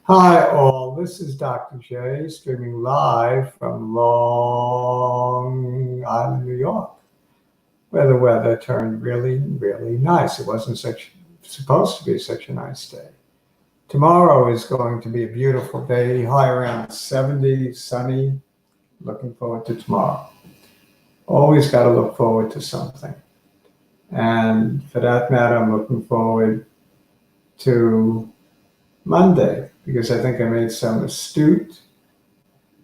Hi all, this is Dr. J streaming live from Long Island, New York, where the weather turned really, really nice. It wasn't supposed to be such a nice day. Tomorrow is going to be a beautiful day, high around 70, sunny. Looking forward to tomorrow. Always got to look forward to something. And for that matter, I'm looking forward to Monday, because I think I made some astute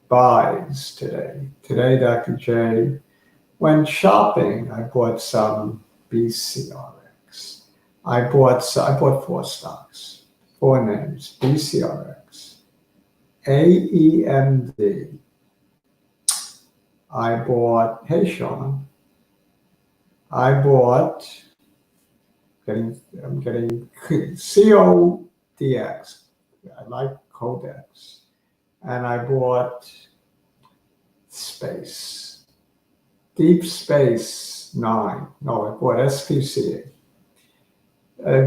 buys today. Today, Dr. J went shopping. I bought some bcrx. I bought 4 stocks, 4 names: bcrx, aemd. I bought, hey Sean, I bought, I'm getting codx. I like Codex. And I bought Space, Deep Space 9. No, I bought spce,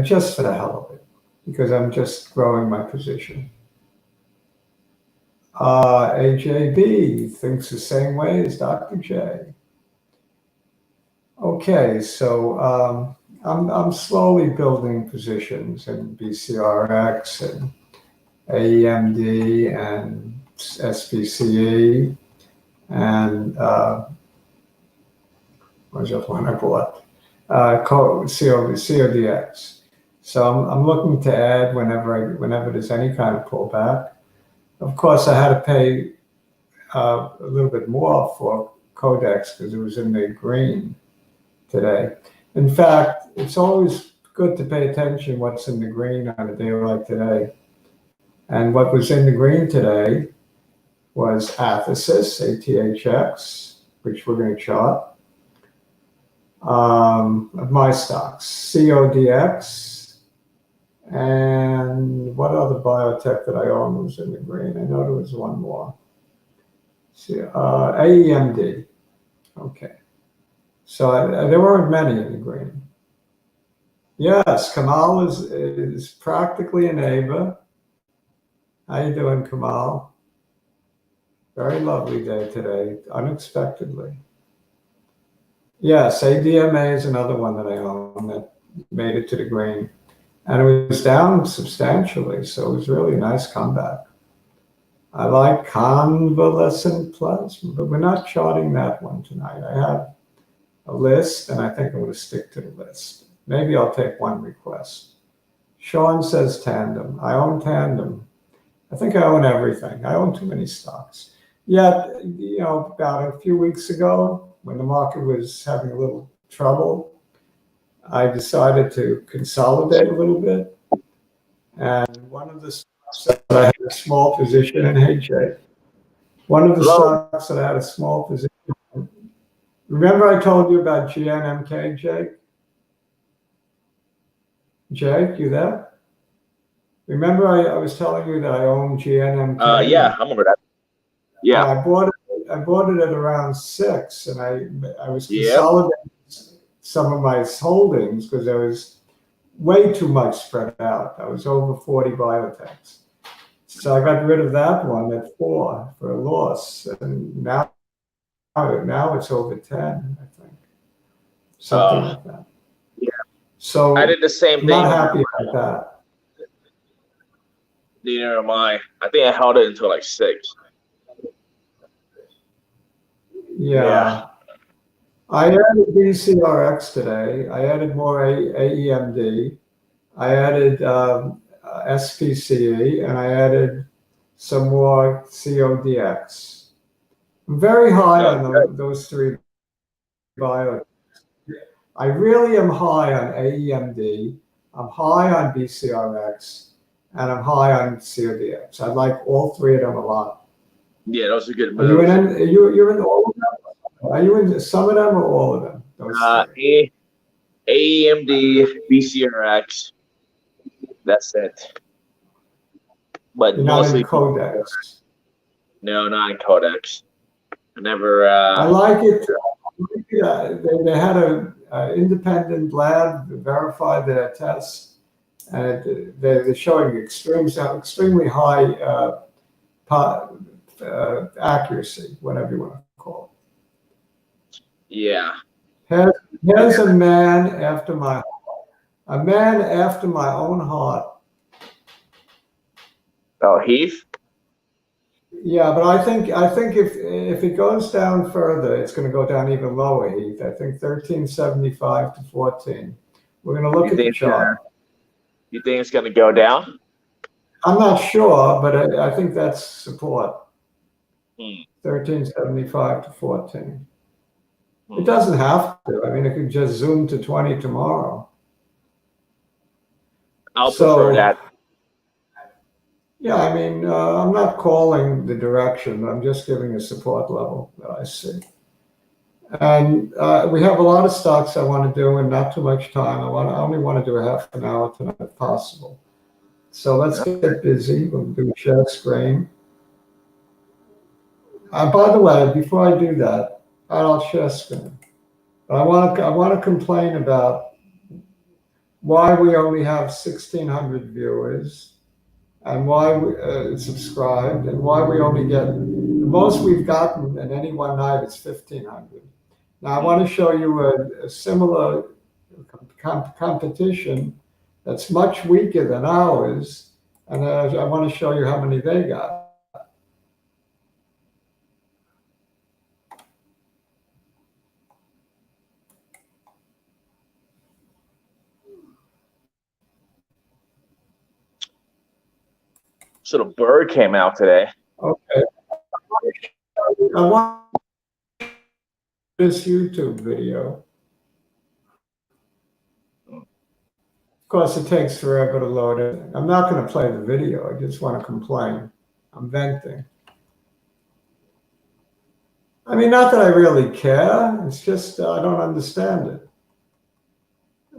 just for the hell of it, because I'm just growing my position. AJB thinks the same way as Dr. J. Okay, so I'm slowly building positions in bcrx and aemd and spce, and what was the other one I bought? Codx. So I'm looking to add whenever there's any kind of pullback. Of course, I had to pay a little bit more for Codex because it was in the green today. In fact, it's always good to pay attention what's in the green on a day like today. And what was in the green today was athx, which we're going to chart, of my stocks, codx, and what other biotech that I own was in the green? I know there was one more. aemd. Okay. So there weren't many in the green. Yes, Kamal is practically a neighbor. How you doing, Kamal? Very lovely day today, unexpectedly. Yes, ADMA is another one that I own that made it to the green. And it was down substantially, so it was really a nice comeback. I like convalescent plasma, but we're not charting that one tonight. I have a list, and I think I'm going to stick to the list. Maybe I'll take one request. Sean says Tandem. I own Tandem. I think I own everything. I own too many stocks. Yet, about a few weeks ago, when the market was having a little trouble, I decided to consolidate a little bit. And one of the stocks that I had a small position in, hey Jay, one of the stocks that I had a small position in, remember I told you about GNMK, Jake? Jake, you there? Remember I was telling you that I own GNMK? Yeah, I remember that. Yeah. I bought it at around 6, and I was consolidating some of my holdings because there was way too much spread out. I was over 40 biotechs. So I got rid of that one at 4 for a loss, and now it's over 10, I think. Something like that. Yeah. So I did the same thing. I'm not happy about that. Neither am I. I think I held it until like 6. Yeah. I added bcrx today. I added more aemd. I added spce, and I added some more codx. I'm very high on those 3 biotechs. I really am high on aemd. I'm high on bcrx, and I'm high on codx. I like all 3 of them a lot. Yeah, those are good moves. You're in all of them? Are you in some of them or all of them? aemd, bcrx. That's it. But you're mostly not in Codex. No, not in Codex. I never. I like it. They had an independent lab verify their tests, and they're showing extremely high accuracy, whatever you want to call it. Yeah. Here's a man after my own heart. Oh, Heath? Yeah, but I think if it goes down further, it's going to go down even lower, Heath. I think 1375 to 14. We're going to look at the chart. You think it's going to go down? I'm not sure, but I think that's support. 1375 to 14. It doesn't have to. I mean, it could just zoom to 20 tomorrow. I'll prefer that. Yeah, I mean, I'm not calling the direction. I'm just giving a support level that I see. And we have a lot of stocks I want to do and not too much time. I only want to do a half an hour tonight if possible. So let's get busy. We'll do a share screen. By the way, before I do that, I'll share screen. I want to complain about why we only have 1,600 viewers and why we subscribed, and why we only get, the most we've gotten in any one night is 1,500. Now I want to show you a similar competition that's much weaker than ours, and I want to show you how many they got. So the bird came out today. Okay. I want this YouTube video. Of course, it takes forever to load it. I'm not going to play the video. I just want to complain. I'm venting. I mean, not that I really care. It's just I don't understand it.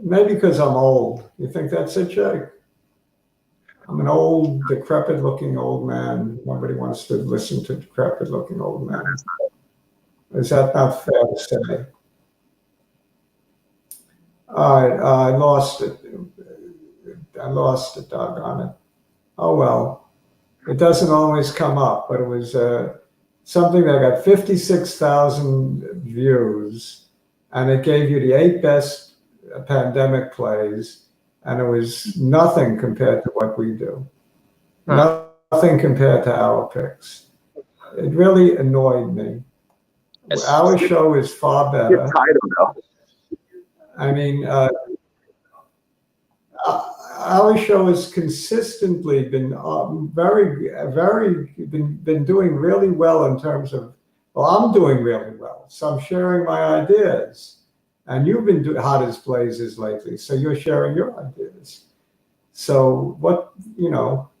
Maybe because I'm old. You think that's it, Jake? I'm an old, decrepit-looking old man. Nobody wants to listen to decrepit-looking old man. Is that not fair to say? All right, I lost it. Doggone it. Oh, well. It doesn't always come up, but it was something that got 56,000 views, and it gave you the 8 best pandemic plays, and it was nothing compared to what we do. Nothing compared to our picks. It really annoyed me. Our show is far better. I mean, our show has consistently been been doing really well in terms of, well, I'm doing really well. So I'm sharing my ideas. And you've been hot as blazes lately, so you're sharing your ideas. So what, you know,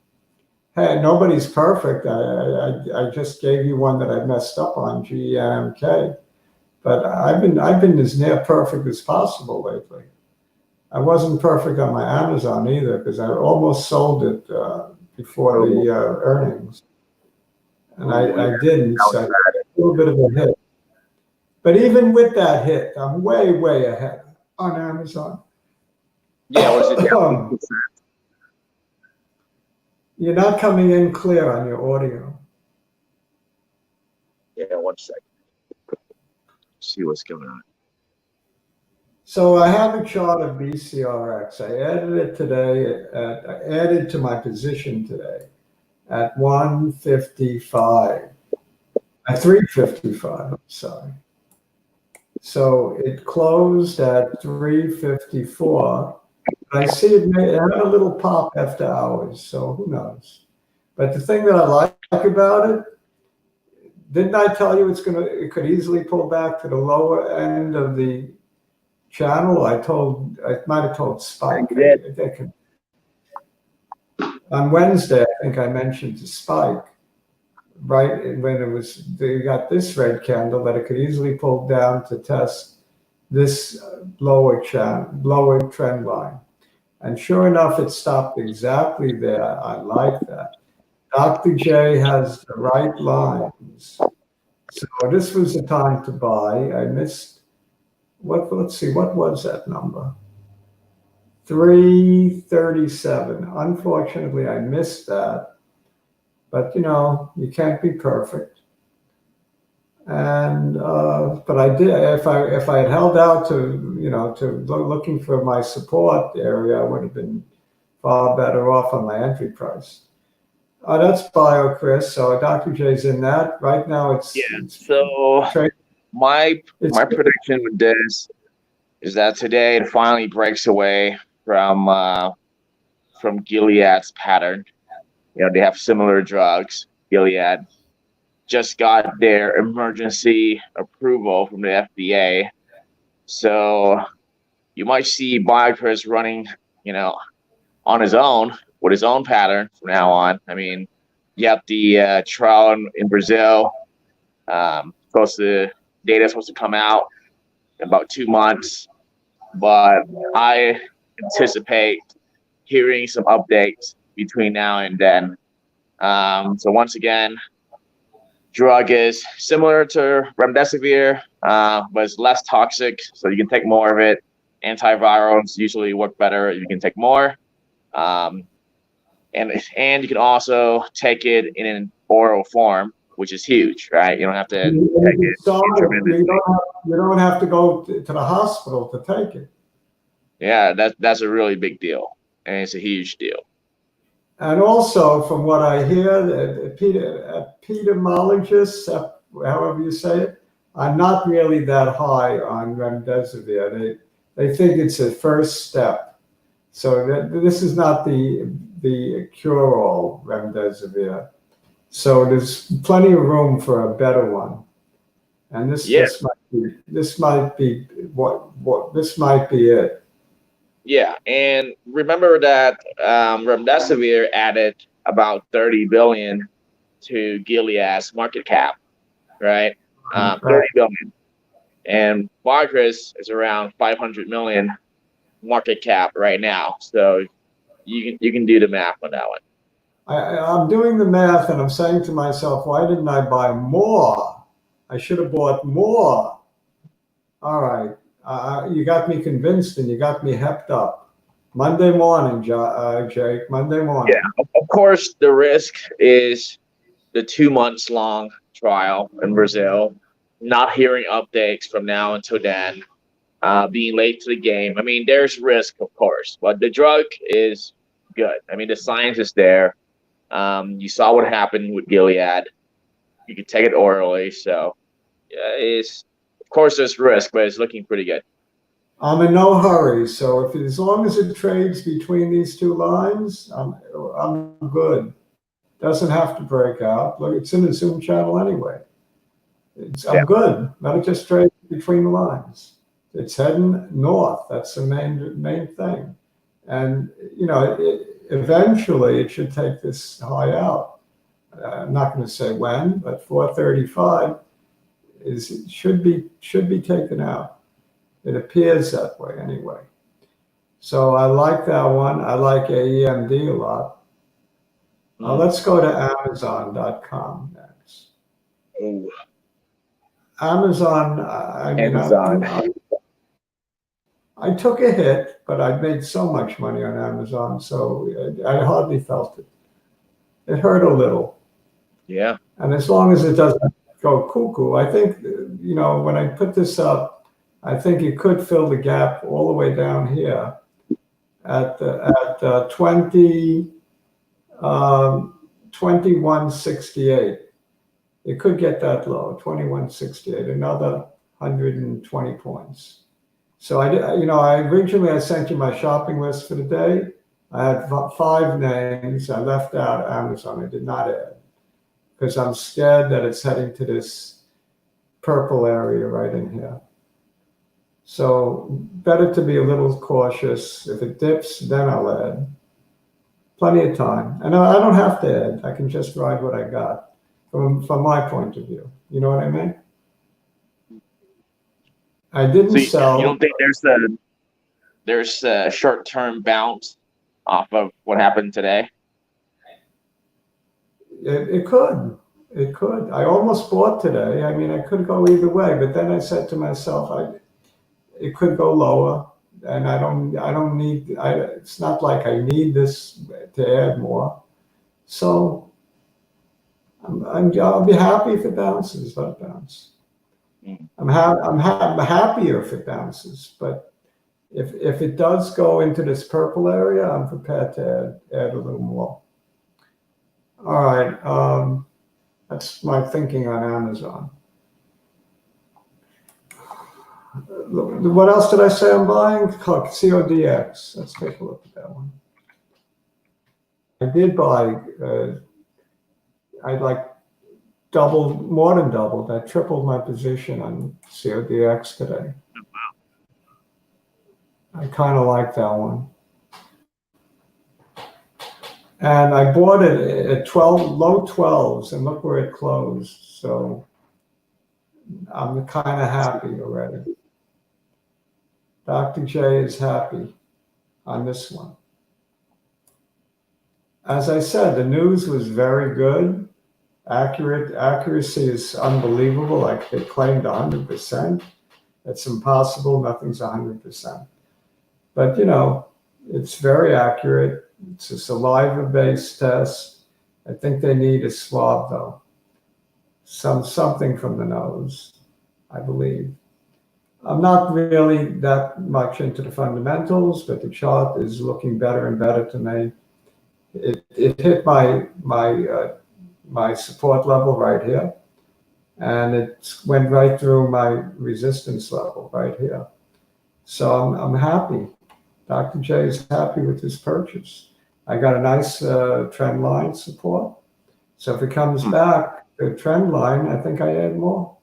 hey, nobody's perfect. I just gave you one that I messed up on, GMK. But I've been as near perfect as possible lately. I wasn't perfect on my Amazon either, because I almost sold it before the earnings. And I didn't, so I had a little bit of a hit. But even with that hit, I'm way, way ahead on Amazon. Yeah, was it down 8%? You're not coming in clear on your audio. Yeah, 1 second. See what's going on. So I have a chart of bcrx. I added it today. I added to my position today at 155. At 355. I'm sorry. So it closed at 354. I see it had a little pop after hours, so who knows? But the thing that I like about it, didn't I tell you it could easily pull back to the lower end of the channel? I might have told Spike. They can. On Wednesday, I think I mentioned to Spike, right when they got this red candle, that it could easily pull down to test this lower trend line. And sure enough, it stopped exactly there. I like that. Dr. J has the right lines. So this was the time to buy. I missed, let's see, what was that number? 337. Unfortunately, I missed that, but you can't be perfect. And but I did. If I had held out to looking for my support area, I would have been far better off on my entry price. That's BioChris. So Dr. J's in that right now. So my prediction with this is that today it finally breaks away from Gilead's pattern. They have similar drugs. Gilead just got their emergency approval from the FDA, so you might see BioTech running, on his own with his own pattern from now on. I mean, you have the trial in Brazil. Data is supposed to come out in about 2 months, but I anticipate hearing some updates between now and then. So once again, drug is similar to remdesivir, but it's less toxic, so you can take more of it. Antivirals usually work better if you can take more. And you can also take it in an oral form, which is huge, right? You don't have to take it intravenously. You don't have to go to the hospital to take it. Yeah, that's a really big deal, and it's a huge deal. And also, from what I hear, the epidemiologists, however you say it, are not really that high on remdesivir. They think it's a first step. So this is not the cure-all remdesivir. So there's plenty of room for a better one. And this might be it. Yeah, and remember that remdesivir added about 30 billion to Gilead's market cap, right? 30 billion, and BioTech is around 500 million market cap right now. So you can do the math on that one. I'm doing the math, and I'm saying to myself, why didn't I buy more? I should have bought more. All right. You got me convinced, and you got me hepped up. Monday morning, Jake. Monday morning. Yeah, of course, the risk is the 2 months long trial in Brazil, not hearing updates from now until then, being late to the game. I mean, there's risk, of course, but the drug is good. I mean, the science is there. You saw what happened with Gilead. You can take it orally, so yeah, of course there's risk, but it's looking pretty good. I'm in no hurry, so as long as it trades between these two lines, I'm good. Doesn't have to break out. Look, it's in the Zoom channel anyway. I'm good. Let it just trade between the lines. It's heading north. That's the main thing. And eventually it should take this high out. I'm not going to say when, but 435 should be taken out. It appears that way anyway. So I like that one. I like aemd a lot. Let's go to amazon.com next. Ooh. Amazon. Amazon. I took a hit, but I made so much money on Amazon, so I hardly felt it. It hurt a little. Yeah. And as long as it doesn't go cuckoo, I think, when I put this up, I think it could fill the gap all the way down here at 2168. It could get that low, 2168, another 120 points. So originally I sent you my shopping list for the day. I had 5 names. I left out Amazon. I did not add because I'm scared that it's heading to this purple area right in here. So better to be a little cautious. If it dips, then I'll add. Plenty of time. And I don't have to add. I can just ride what I got from my point of view. You know what I mean? I didn't sell. You don't think there's a short-term bounce off of what happened today? It could. It could. I almost bought today. I mean, I could go either way, but then I said to myself, it could go lower. and I don't need, it's not like I need this to add more. So I'll be happy if it bounces, let it bounce. I'm happier if it bounces, but if it does go into this purple area, I'm prepared to add a little more. All right, that's my thinking on Amazon. What else did I say I'm buying? Codx. Let's take a look at that one. I did buy, I like more than doubled. I tripled my position on CODX today. I kind of like that one. And I bought it at low 12s, and look where it closed. So I'm kind of happy already. Dr. J is happy on this one. As I said, the news was very good. Accuracy is unbelievable. Like they claimed 100%. It's impossible. Nothing's 100%. But you know, it's very accurate. It's a saliva-based test. I think they need a swab though. Something from the nose, I believe. I'm not really that much into the fundamentals, but the chart is looking better and better to me. It hit my support level right here, and it went right through my resistance level right here. So I'm happy. Dr. J is happy with this purchase. I got a nice trend line support. So if it comes back, the trend line, I think I add more.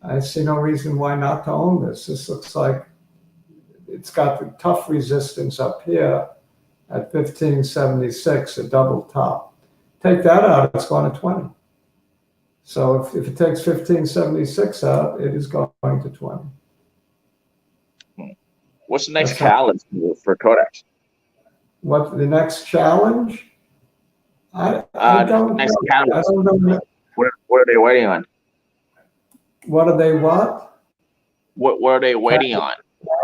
I see no reason why not to own this. This looks like it's got the tough resistance up here at 1576, a double top. Take that out, it's going to 20. So if it takes 1576 out, it is going to 20. What's the next challenge for Codex? What the next challenge? I don't next know. I don't know. What are they waiting on? What are they what? What are they waiting on?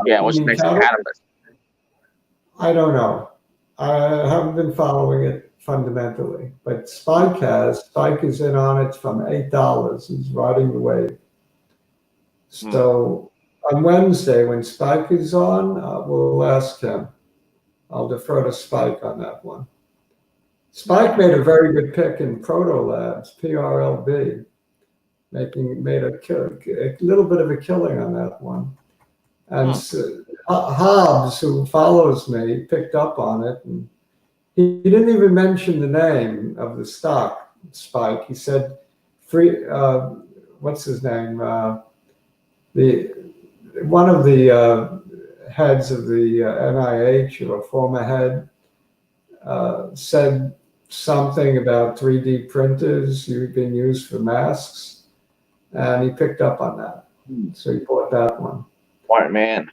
Yeah, what's the next catalyst? I don't know. I haven't been following it fundamentally, but Spike is in on it from $8. He's riding the wave. So on Wednesday, when Spike is on, we'll ask him. I'll defer to Spike on that one. Spike made a very good pick in Proto Labs, PRLB, made a little bit of a killing on that one. And Hobbs, who follows me, picked up on it, and he didn't even mention the name of the stock, Spike. He said, what's his name? One of the heads of the NIH, or a former head, said something about 3D printers being used for masks, and he picked up on that. So he bought that one. Smart man.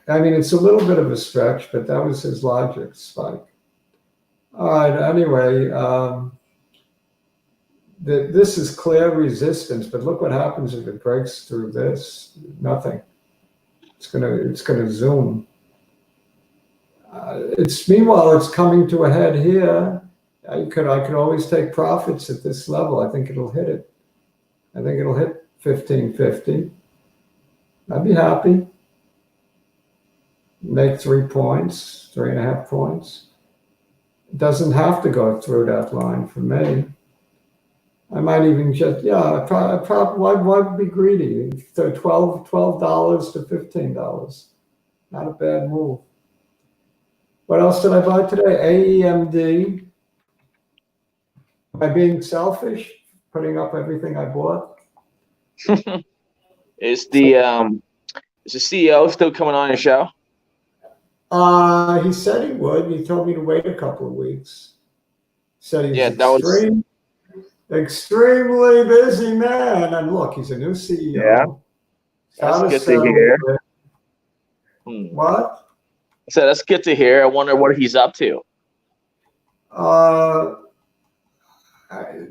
I mean, it's a little bit of a stretch, but that was his logic, Spike. All right, anyway, this is clear resistance, but look what happens if it breaks through this. Nothing. It's gonna zoom. Meanwhile, it's coming to a head here. I could always take profits at this level. I think it'll hit it. I think it'll hit 1550. I'd be happy. Make 3 points, 3.5 points. It doesn't have to go through that line for me. I might even just, why be greedy? So $12 to $15. Not a bad move. What else did I buy today? AEMD. Am I being selfish, putting up everything I bought? Is the CEO still coming on your show? He said he would. He told me to wait a couple of weeks. Said he's extremely busy man. And look, he's a new CEO. Yeah, that's good to hear. What? So that's good to hear. I wonder what he's up to.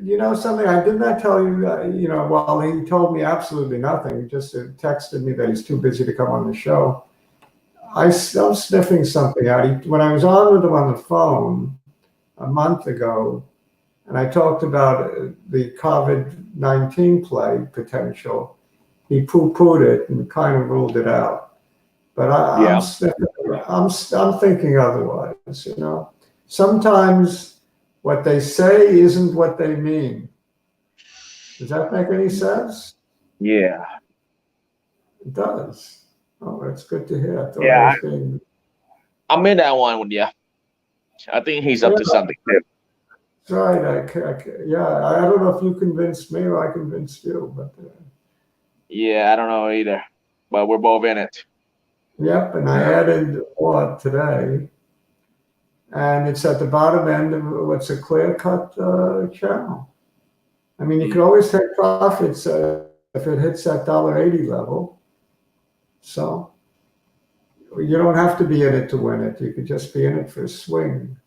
You know something? I did not tell you. Well, he told me absolutely nothing. He just texted me that he's too busy to come on the show. I'm sniffing something out. When I was on with him on the phone a month ago, and I talked about the COVID-19 play potential, he poo-pooed it and kind of ruled it out. But Yeah. I'm thinking otherwise. Sometimes what they say isn't what they mean. Does that make any sense? Yeah. It does. Oh, that's good to hear. I thought I Yeah. was being. I'm in that one with you. I think he's up Yeah, to something too. that's right. Yeah, I don't know if you convinced me or I convinced you, but Yeah, I don't know either, but we're both in it. yep. And I added what today, and it's at the bottom end of what's a clear-cut channel. I mean, you could always take profits if it hits that $1.80 level. So you don't have to be in it to win it. You could just be in it for a swing.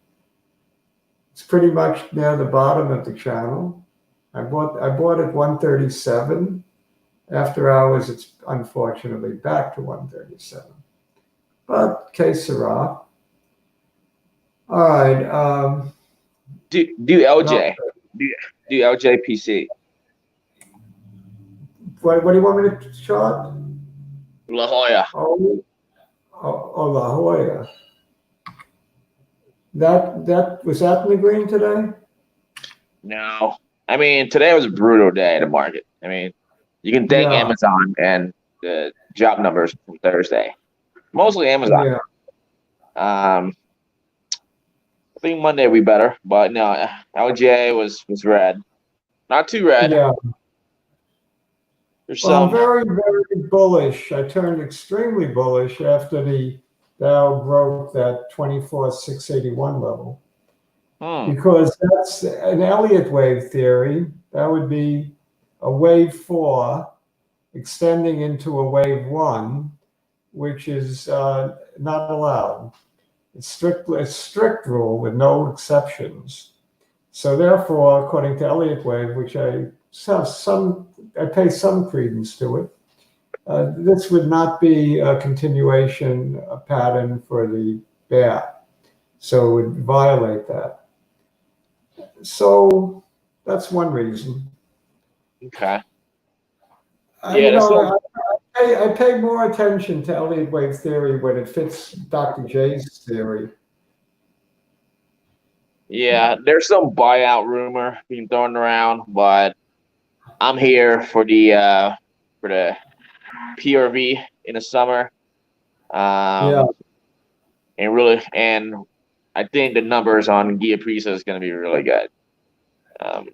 It's pretty much near the bottom of the channel. I bought at 137. After hours, it's unfortunately back to 137. But que sera. All right. Do LJ. Do LJPC. What do you want me to chart? La Jolla. Oh, La Jolla. That was that in the green today? No. I mean, today was a brutal day in the market. I mean, you can thank Yeah, Amazon and the job numbers from Thursday. Mostly Amazon. yeah, I think Monday will be better, but no, LJ was red. Not too red. yeah. There's Well, I'm some. very, very bullish. I turned extremely bullish after the Dow broke that 24,681 level. Because that's an Elliott wave theory. That would be a wave 4 extending into a wave 1, which is not allowed. It's a strict rule with no exceptions. So therefore, according to Elliott wave, which I pay some credence to it, this would not be a continuation, a pattern for the bear. So it would violate that. So that's one reason. Okay. I pay more attention to Elliott wave theory when it fits Dr. J's theory. Yeah, there's some buyout rumor being thrown around, but I'm here for the PRV in the summer. Yeah, And I think the numbers on ljpc is going to be really good.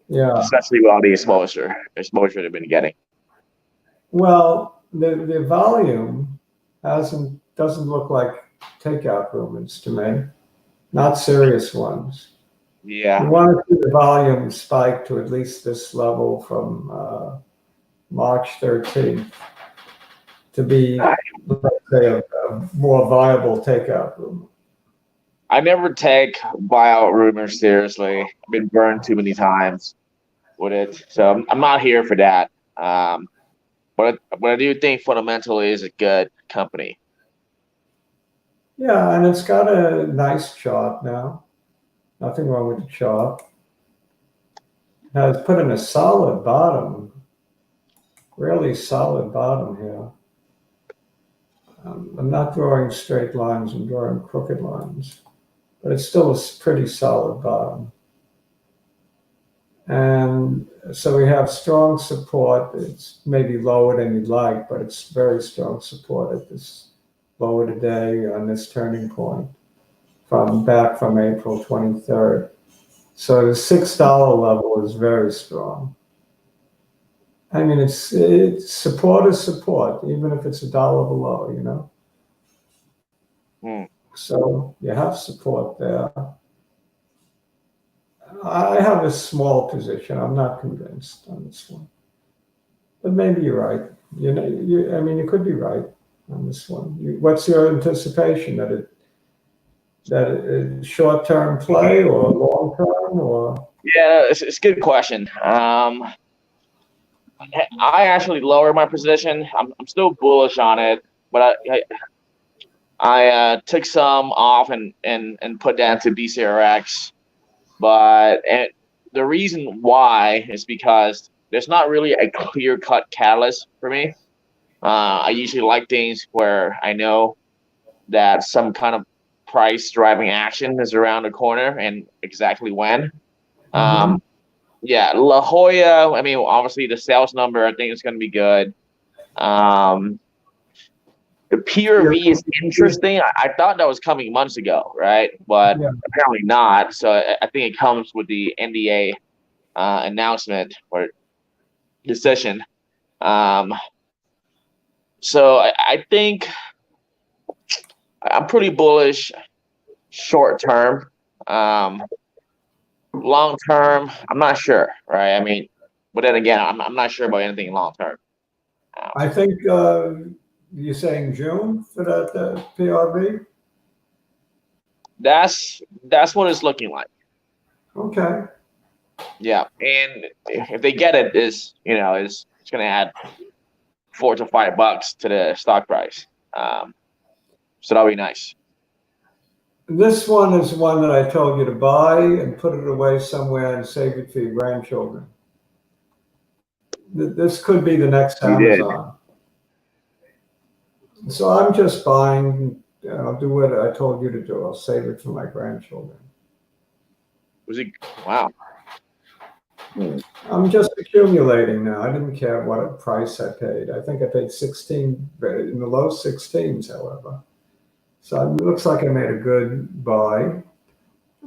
yeah. Especially with all the exposure they've been getting. Well, the volume doesn't look like takeout movements to me, not serious ones. Yeah. You want to see the volume spike to at least this level from March 13th to be, let's say, a more viable takeout movement. I never take buyout rumors seriously. I've been burned too many times with it, so I'm not here for that. But I do think fundamentally is a good company. Yeah, and it's got a nice chart now. Nothing wrong with the chart. It has put in a solid bottom, really solid bottom here. I'm not drawing straight lines, I'm drawing crooked lines, but it's still a pretty solid bottom. And so we have strong support. It's maybe lower than you'd like, but it's very strong support at this lower today on this turning point back from April 23rd. So the $6 level is very strong. I mean, it's support is support, even if it's $1 below, So you have support there. I have a small position. I'm not convinced on this one, but maybe you're right. I mean, you could be right on this one. What's your anticipation that it short-term play or long-term or? Yeah, it's a good question. I actually lowered my position. I'm still bullish on it, but I took some off and put that into bcrx, but the reason why is because there's not really a clear-cut catalyst for me. I usually like things where I know that some kind of price driving action is around the corner and exactly when. Yeah, La Jolla, I mean, obviously the sales number, I think it's going to be good. The PRV is interesting. I thought that was coming months ago, right? But apparently not. So I think it comes with the NDA announcement or decision. So I think I'm pretty bullish short term. Long term, I'm not sure, right? I mean, but then again, I'm not sure about anything long term. I think you're saying June for that PRV? That's what it's looking like. Okay. Yeah, and if they get it, it's going to add $4 to $5 to the stock price. So that'll be nice. This one is one that I told you to buy and put it away somewhere and save it for your grandchildren. This could be the next Amazon. So I'm just buying. I'll do what I told you to do. I'll save it for my grandchildren. Wow. I'm just accumulating now. I didn't care what price I paid. I think I paid 16, in the low 16s, however. So it looks like I made a good buy.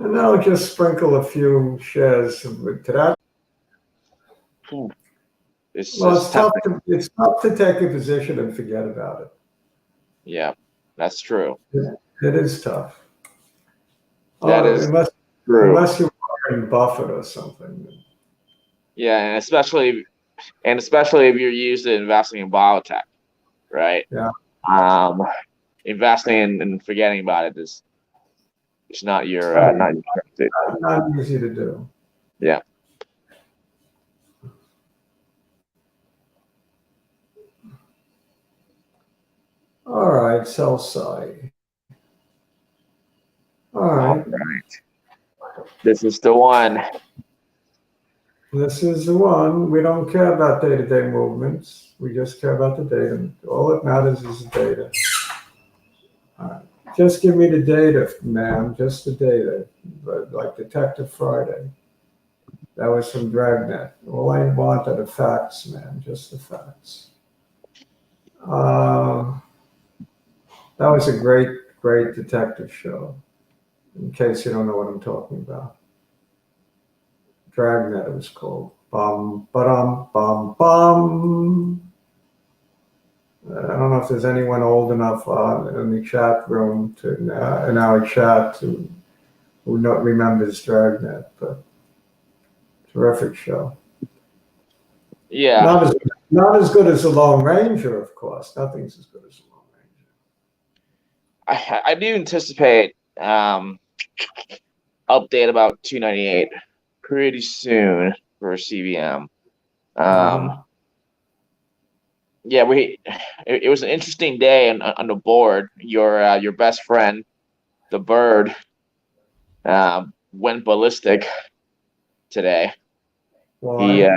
And I'll just sprinkle a few shares to that. It's tough to take a position and forget about it. Yeah, that's true. It is tough. That is true. Unless you're Warren Buffett or something. Yeah, and especially if you're used to investing in biotech, right? Yeah. Investing and forgetting about it is not your not easy to do. Yeah. All right, sell side. All right. This is the one. This is the one. We don't care about day-to-day movements. We just care about the data. All that matters is the data. All right. Just give me the data, ma'am. Just the data. But like Detective Friday. That was from Dragnet. All I want are the facts, man. Just the facts. That was a great detective show. In case you don't know what I'm talking about. Dragnet, it was called. Bum, ba-dum, bum, bum. I don't know if there's anyone old enough in the chat room in our chat who remembers Dragnet, but terrific show. Yeah. Not as good as the Lone Ranger, of course. Nothing's as good as the Lone Ranger. I do anticipate update about 298 pretty soon for CVM. Yeah, it was an interesting day on the board. Your best friend, the bird, went ballistic today. Why?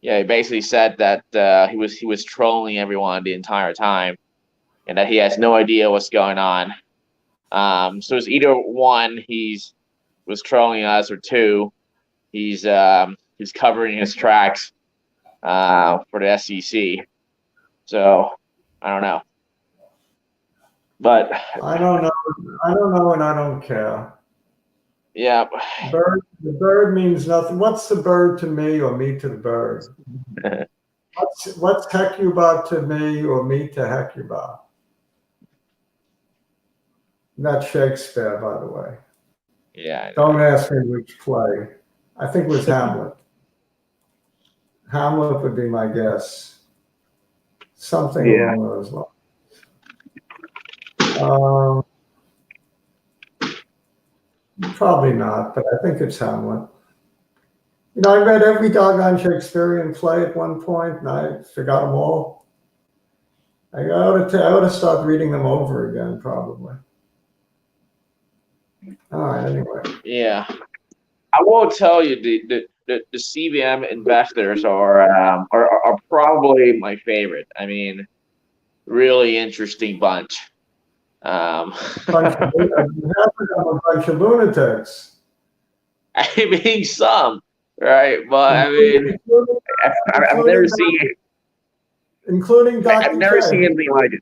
He basically said that he was trolling everyone the entire time, and that he has no idea what's going on. So it's either one, was trolling us, or two, he's covering his tracks for the SEC. So I don't know. But I don't know, and I don't care. Yeah. The bird means nothing. What's the bird to me, or me to the bird? What's Hecuba to me, or me to Hecuba? That's Shakespeare, by the way. Yeah. Don't ask me which play. I think it was Hamlet. Hamlet would be my guess. Something along those lines. Probably not, but I think it's Hamlet. You know, I read every doggone Shakespearean play at one point, and I forgot them all. I ought to start reading them over again, probably. All right. Anyway. Yeah, I will tell you the CVM investors are probably my favorite. I mean, really interesting bunch. Bunch of, a bunch of lunatics. I mean, some, right? But I mean, I've never seen including Dr. I've never J. seen anything like it.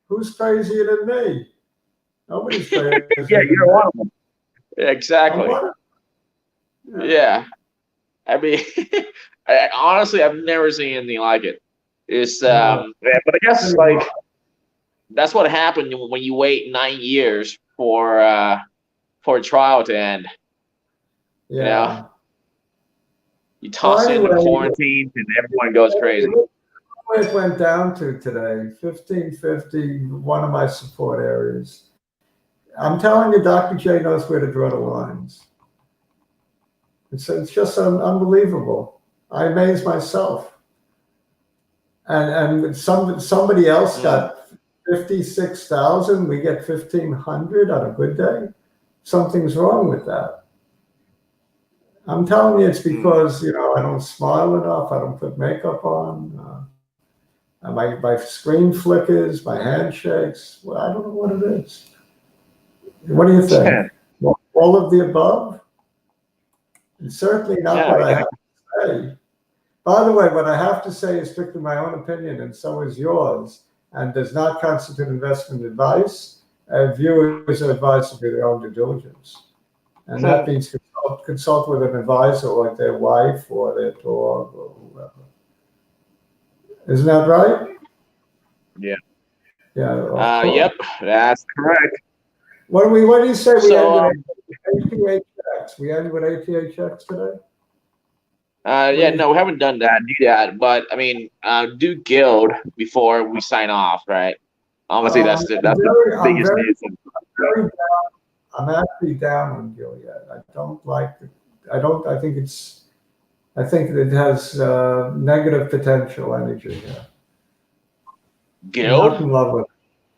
Who's crazier than me? Nobody's crazier. Yeah, you're one of them. Exactly. Yeah. I mean, honestly, I've never seen anything like it. It's yeah, but I guess like that's what happened when you wait 9 years for a trial to end. Yeah. You know, you toss in the quarantine and everyone goes crazy. Where it went down to today, 1550, one of my support areas. I'm telling you, Dr. J knows where to draw the lines. It's just unbelievable. I amaze myself. And somebody else got 56,000. We get 1,500 on a good day. Something's wrong with that. I'm telling you, it's because I don't smile enough. I don't put makeup on. My screen flickers. My handshakes. Well, I don't know what it is. What do you think? All of the above? And certainly not what I have to say. By the way, what I have to say is strictly my own opinion, and so is yours, and does not constitute investment advice. Viewers are advised to do their own due diligence. And that means consult with an advisor like their wife or their dog or whoever. Isn't that right? Yeah. Yeah. Yep, that's correct. What do you say we end with athx? We end with athx today? Yeah, no, we haven't done that. Do that, but I mean, do guild before we sign off, right? Obviously, that's the biggest news. I'm actually down on Gilead. I don't like it. I think it has negative potential energy here. Guild? I'm not in love with it.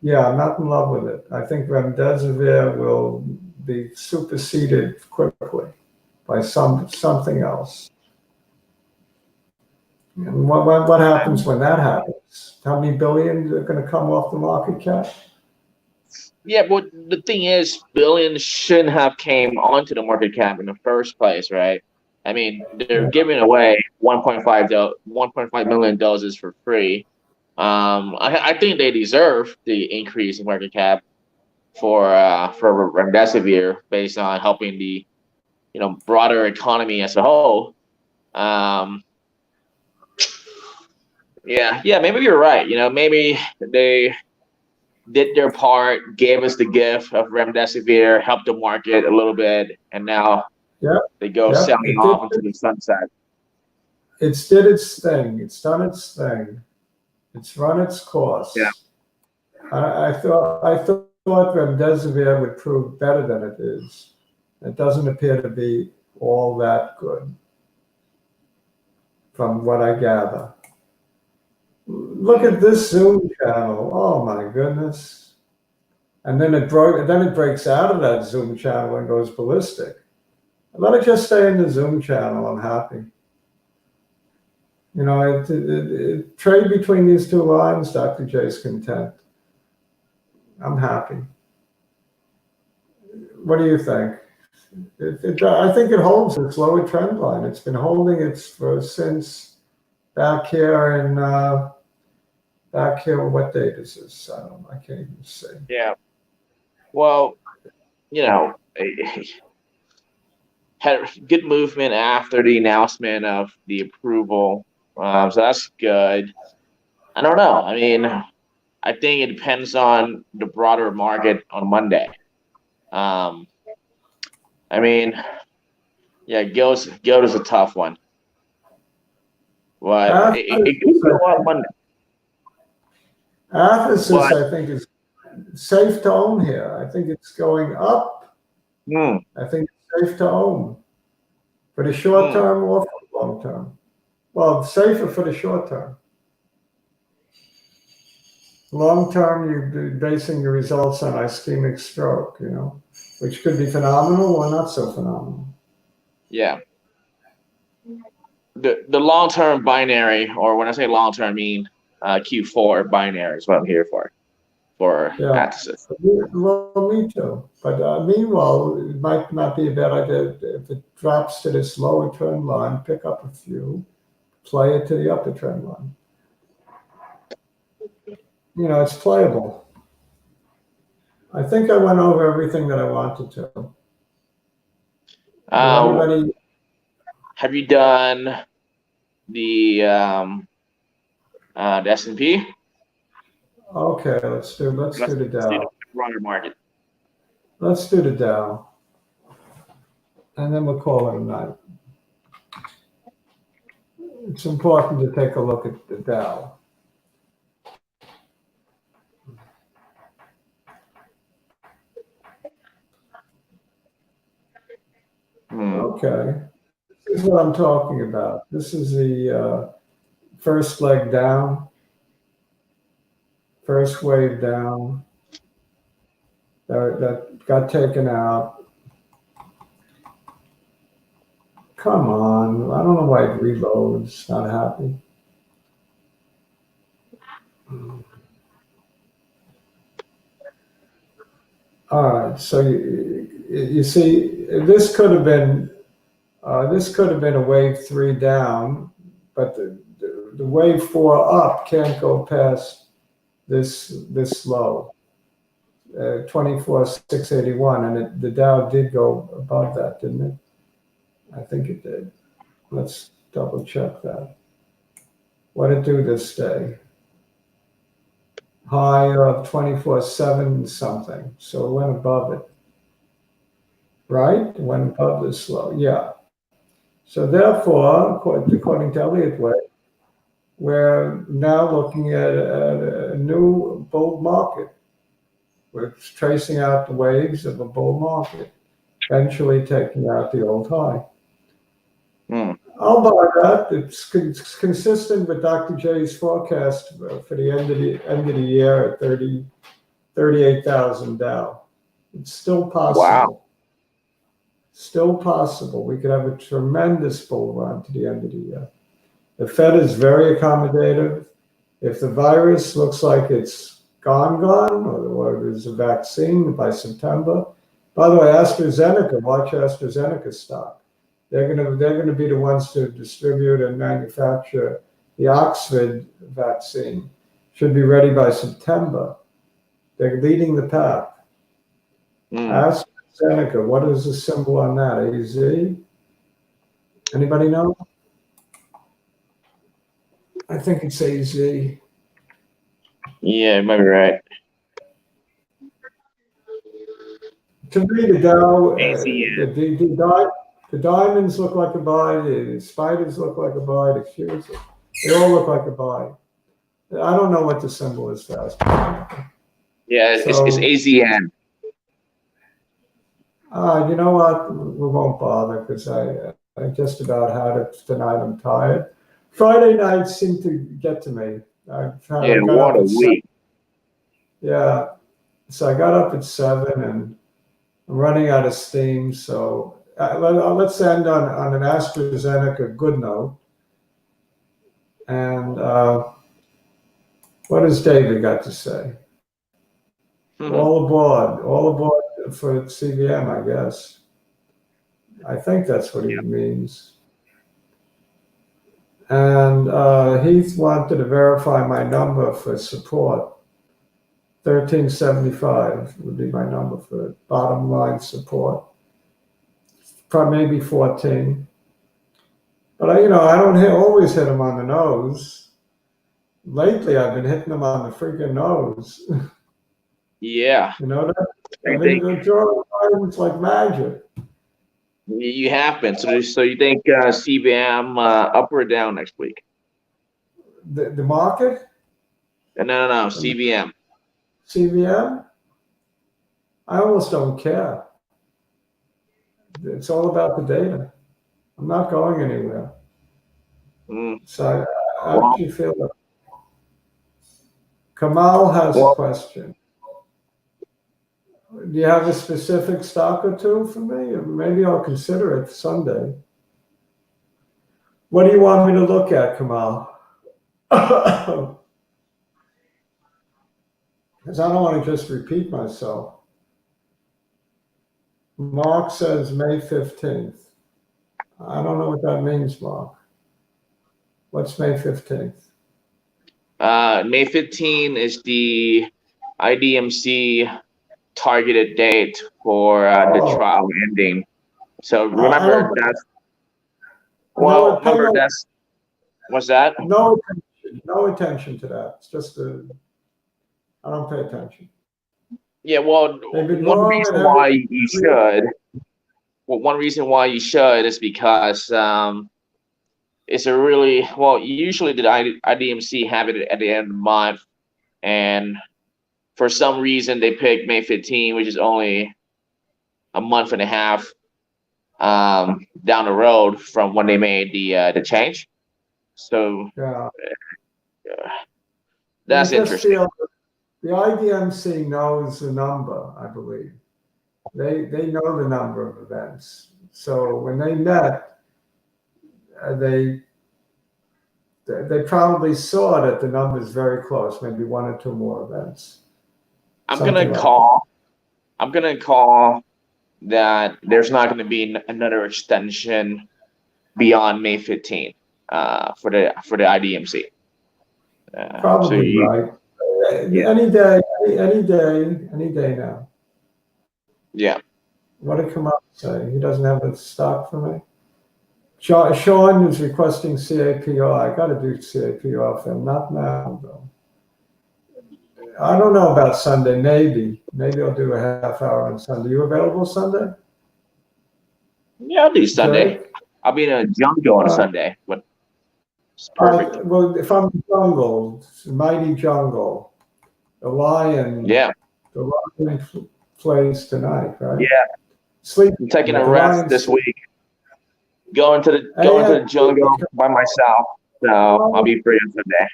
Yeah, I'm not in love with it. I think remdesivir will be superseded quickly by something else. And what happens when that happens? How many billions are going to come off the market cap? Yeah, but the thing is, billions shouldn't have came onto the market cap in the first place, right? I mean, they're giving away 1.5 million doses for free. I think they deserve the increase in market cap for remdesivir based on helping the broader economy as a whole. Yeah, maybe you're right. Maybe they did their part, gave us the gift of remdesivir, helped the market a little bit, and now they go selling off into the sunset. It's did its thing. It's done its thing. It's run its course. Yeah. I thought remdesivir would prove better than it is. It doesn't appear to be all that good, from what I gather. Look at this Zoom channel. Oh my goodness. And then it breaks out of that Zoom channel and goes ballistic. Let it just stay in the Zoom channel. I'm happy. Trade between these two lines, Dr. J's content. I'm happy. What do you think? I think it holds its lower trend line. It's been holding it since back here in what date is this? I can't even see. Yeah. Well, had good movement after the announcement of the approval. So that's good. I don't know. I mean, I think it depends on the broader market on Monday. I mean, yeah, Guild is a tough one. But it could go up Monday. athx, I think, is safe to own here. I think it's going up. I think it's safe to own for the short term or for the long term. Well, safer for the short term. Long term, you're basing your results on ischemic stroke, which could be phenomenal or not so phenomenal. Yeah. The long-term binary, or when I say long-term, I mean Q4 binary is what I'm here for Yeah. athx. Well, me too. But meanwhile, it might not be a bad idea if it drops to this lower trend line, pick up a few, play it to the upper trend line. It's playable. I think I went over everything that I wanted to. Anybody? Have you done the S&P? Okay, let's do the Dow. Broader market. Let's do the Dow, and then we'll call it a night. It's important to take a look at the Dow. Okay, this is what I'm talking about. This is the first leg down, first wave down that got taken out. Come on, I don't know why it reloads. Not happy. All right, so you see, this could have been a wave 3 down, but the wave 4 up can't go past this low, 24,681, and the Dow did go above that, didn't it? I think it did. Let's double check that. What did it do this day? High of 24,7 something, so it went above it. Right? It went above this low, yeah. So therefore, according to Elliott Wave, we're now looking at a new bull market. We're tracing out the waves of a bull market, eventually taking out the old high. I'll buy that. It's consistent with Dr. J's forecast for the end of the year at 38,000 Dow. It's still possible. Wow. Still possible. We could have a tremendous bull run to the end of the year. The Fed is very accommodative. If the virus looks like it's gone, or there's a vaccine by September. By the way, AstraZeneca, watch AstraZeneca stock. They're gonna be the ones to distribute and manufacture the Oxford vaccine. Should be ready by September. They're leading the pack. AstraZeneca, what is the symbol on that? AZ? Anybody know? I think it's AZ. Yeah, you might be right. To me, the Dow, the diamonds look like a buy, the spiders look like a buy, the Qs, they all look like a buy. I don't know what the symbol is fast. Yeah, it's AZN. You know what? We won't bother because I just about had it tonight. I'm tired. Friday nights seem to get to me. What a week. Yeah. So I got up at 7 and I'm running out of steam. So let's end on an AstraZeneca good note. And what has David got to say? All aboard for CVM, I guess. I think that's what he means. And Heath wanted to verify my number for support. 1375 would be my number for bottom line support. Probably maybe 14. But I don't always hit them on the nose. Lately, I've been hitting them on the freaking nose. Yeah. You know that? I think the drawing it's like magic. You have been. So you think CBM up or down next week? The market? No, CBM. CVM? I almost don't care. It's all about the data. I'm not going anywhere. So I actually feel that. Kamal has a Well, question. Do you have a specific stock or two for me? Or maybe I'll consider it Sunday. What do you want me to look at, Kamal? Because I don't want to just repeat myself. Mark says May 15th. I don't know what that means, Mark. What's May 15th? May 15 is the IDMC targeted date for the trial ending. So remember that's what's that? No attention to that. It's just I don't pay attention. Yeah, well, one reason why you should. Well, one reason why you should is because it's a really usually the IDMC have it at the end of the month, and for some reason they picked May 15, which is only a month and a half down the road from when they made the change. So that's interesting. The IDMC knows the number, I believe. They know the number of events. So when they met, they probably saw that the number is very close, maybe one or two more events. I'm gonna call that there's not going to be another extension beyond May 15 for the IDMC. Probably right. Yeah. Any day now. Yeah. What did Kamal say? He doesn't have a stock for me. Sean is requesting CAPR. I got to do CAPR for him. Not now, though. I don't know about Sunday. Maybe I'll do a half hour on Sunday. You available Sunday? Yeah, I'll do Sunday. Jake? I'll be in a jungle on Sunday, but it's perfect. Well, if I'm in jungle, mighty jungle, the lion. Yeah. The lion plays tonight, right? Yeah. Sleep. I'm taking a rest this week. Going to the jungle by myself, so I'll be free on Sunday.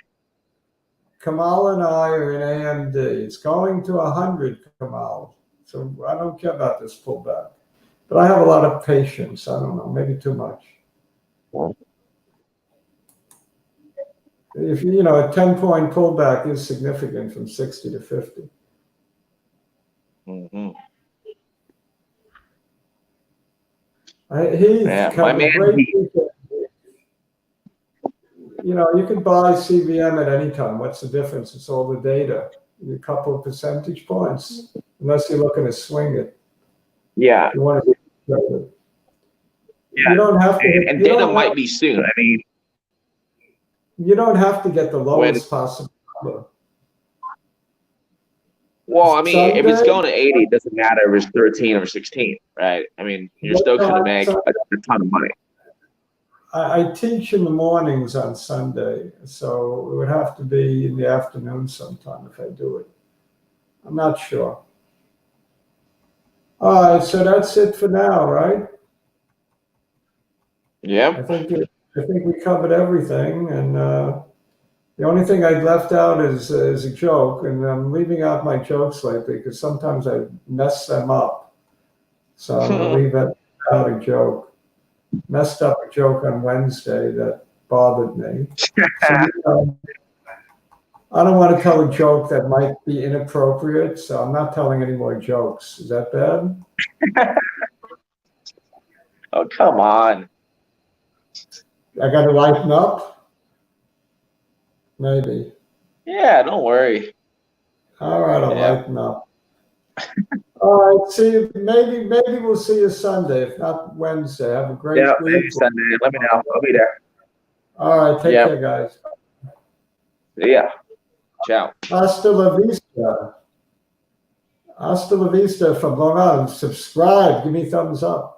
Kamal and I are in aemd. It's going to 100, Kamal. So I don't care about this pullback. But I have a lot of patience. I don't know, maybe too much. If a 10-point pullback is significant from 60 to 50. Mm-hmm. My man. You could buy CVM at any time. What's the difference? It's all the data. A couple of percentage points, unless you're looking to swing it. Yeah. You want to get it. Yeah. You don't have to. And data might be soon. I mean, you don't have to get the lowest possible number. Well, I mean, if it's going to 80, it doesn't matter if it's 13 or 16, right? I mean, you're still going to make a ton of money. I teach in the mornings on Sunday, so it would have to be in the afternoon sometime if I do it. I'm not sure. All right, so that's it for now, right? Yeah. I think we covered everything, and the only thing I left out is a joke, and I'm leaving out my jokes lately because sometimes I mess them up. So I'm going to leave out a joke. Messed up a joke on Wednesday that bothered me. So, I don't want to tell a joke that might be inappropriate, so I'm not telling any more jokes. Is that bad? Oh, come on. I got to lighten up? Maybe. Yeah, don't worry. All right, I'll lighten up. All right, see you. Maybe we'll see you Sunday, if not Wednesday. Have a great week. Maybe Sunday. Let me know. I'll be there. All right, take care, guys. Yeah. Ciao. Hasta la vista. Hasta la vista from Long Island. Subscribe. Give me thumbs up.